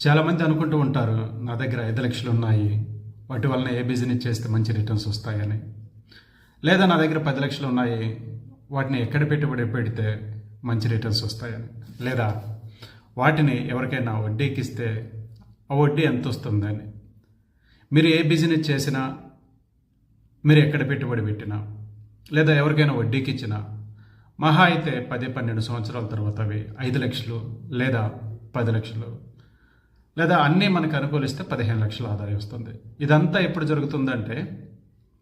చాలామంది అనుకుంటూ ఉంటారు నా దగ్గర 5 లక్షలు ఉన్నాయి, వాటి వలన ఏ బిజినెస్ చేస్తే మంచి రిటర్న్స్ వస్తాయని. లేదా నా దగ్గర 10 లక్షలు ఉన్నాయి, వాటిని ఎక్కడ పెట్టుబడి పెడితే మంచి రిటర్న్స్ వస్తాయని. లేదా వాటిని ఎవరికైనా వడ్డీకి ఇస్తే ఆ వడ్డీ ఎంత వస్తుందని. మీరు ఏ బిజినెస్ చేసినా, మీరు ఎక్కడ పెట్టుబడి పెట్టినా, లేదా ఎవరికైనా వడ్డీకి ఇచ్చినా మహా అయితే 10-12 సంవత్సరాల తర్వాత అవి 5 లక్షలు లేదా 10 లక్షలు లేదా అన్నీ మనకు అనుకూలిస్తే 15 లక్షల ఆదాయం వస్తుంది. ఇదంతా ఎప్పుడు జరుగుతుందంటే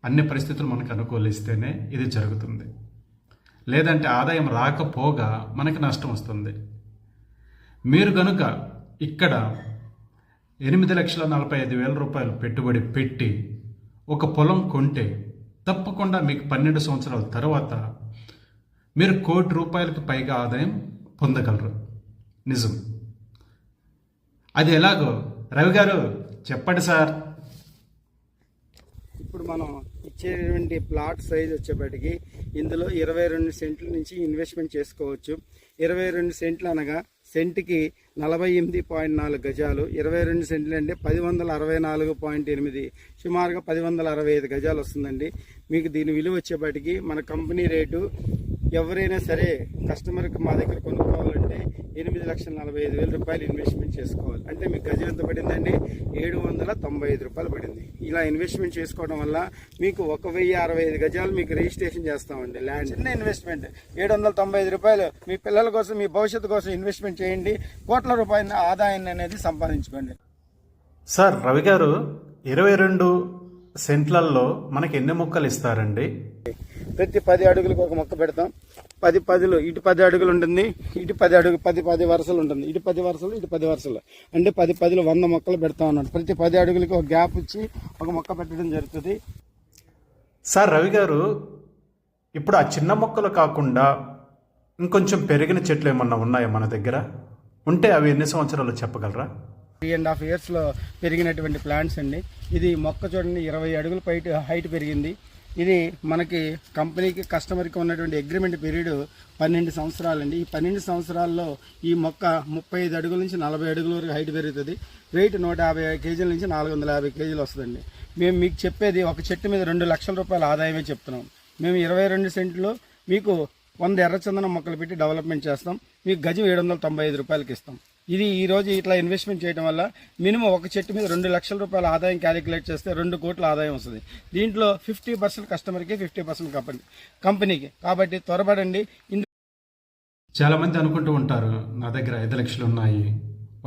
అన్ని పరిస్థితులు మనకు అనుకూలిస్తేనే ఇది జరుగుతుంది. లేదంటే ఆదాయం రాకపోగా మనకి నష్టం వస్తుంది. మీరు కనుక ఇక్కడ 8,45,000 రూపాయలు పెట్టుబడి పెట్టి ఒక పొలం కొంటే తప్పకుండా మీకు 12 సంవత్సరాల తర్వాత మీరు ₹1,00,00,000 పైగా ఆదాయం పొందగలరు. నిజం. అది ఎలాగో రవి గారు చెప్పండి సార్. ఇప్పుడు మనం ఇచ్చేటువంటి ప్లాట్ సైజ్ వచ్చేప్పటికి ఇందులో 22 సెంట్ల నుంచి ఇన్వెస్ట్మెంట్ చేసుకోవచ్చు. 22 సెంట్లు అనగా సెంట్కి 48.4 గజాలు. 22 సెంట్లు అంటే 1064.8, సుమారుగా 1065 గజాలు వస్తుందండి. మీకు దీని విలువ వచ్చేప్పటికి మన కంపెనీ రేటు ఎవరైనా సరే కస్టమర్కి మా దగ్గర కొనుక్కోవాలంటే 8,45,000 రూపాయలు ఇన్వెస్ట్మెంట్ చేసుకోవాలి. అంటే మీకు గజం ఎంత పడిందండి? 795 రూపాయలు పడింది. ఇలా ఇన్వెస్ట్మెంట్ చేసుకోవడం వల్ల మీకు 1,065 గజాలు మీకు రిజిస్ట్రేషన్ చేస్తామండి ల్యాండ్. చిన్న ఇన్వెస్ట్మెంట్ 795 రూపాయలు మీ పిల్లల కోసం, మీ భవిష్యత్తు కోసం ఇన్వెస్ట్మెంట్ చేయండి. కోట్ల రూపాయల ఆదాయాన్ని అనేది సంపాదించుకోండి. సార్ రవి గారు, 22 సెంట్లలో మనకి ఎన్ని మొక్కలు ఇస్తారండి? ప్రతి 10 అడుగులకు ఒక మొక్క పెడతాం. 10 పదులు, ఇటు 10 అడుగులు ఉంటుంది, ఇటు 10 అడుగు 10 వరుసలు ఉంటుంది. ఇటు 10 వరుసలు, ఇటు 10 వరుసలు, అంటే 10 పదులు 100 మొక్కలు పెడతాం అన్నట్టు. ప్రతి 10 అడుగులకి ఒక గ్యాప్ ఇచ్చి ఒక మొక్క పెట్టడం జరుగుతుంది. సార్ రవి గారు, ఇప్పుడు ఆ చిన్న మొక్కలు కాకుండా ఇంకొంచెం పెరిగిన చెట్లు ఏమన్నా ఉన్నాయా మన దగ్గర? ఉంటే అవి ఎన్ని సంవత్సరాలు చెప్పగలరా? 3.5 yearsలో పెరిగినటువంటి ప్లాంట్స్ అండి. ఇది మొక్క చూడండి 20 అడుగుల హైట్ పెరిగింది. ఇది మనకి కంపెనీకి కస్టమర్కి ఉన్నటువంటి అగ్రిమెంట్ పీరియడ్ 12 సంవత్సరాలండి. ఈ 12 సంవత్సరాల్లో ఈ మొక్క 35 అడుగుల నుంచి 40 అడుగుల వరకు హైట్ పెరుగుతుంది. వెయిట్ 150 కేజీల నుంచి 450 కేజీలు వస్తుందండి. మేము మీకు చెప్పేది ఒక చెట్టు మీద 2 లక్షల రూపాయల ఆదాయమే చెప్తున్నాం. మేము 22 సెంట్లు మీకు 100 ఎర్రచందనం మొక్కలు పెట్టి డెవలప్మెంట్ చేస్తాం. మీకు గజం 795 రూపాయలకి ఇస్తాం. ఇది ఈరోజు ఇట్లా ఇన్వెస్ట్మెంట్ చేయడం వల్ల మినిమం ఒక చెట్టు మీద 2 లక్షల రూపాయల ఆదాయం క్యాలిక్యులేట్ చేస్తే 2 కోట్ల ఆదాయం వస్తుంది. దీంట్లో 50% కస్టమర్కి, 50% కంపెనీకి. కాబట్టి త్వరపడండి. చాలా మంది అనుకుంటూ ఉంటారు నా దగ్గర 5 లక్షలు ఉన్నాయి,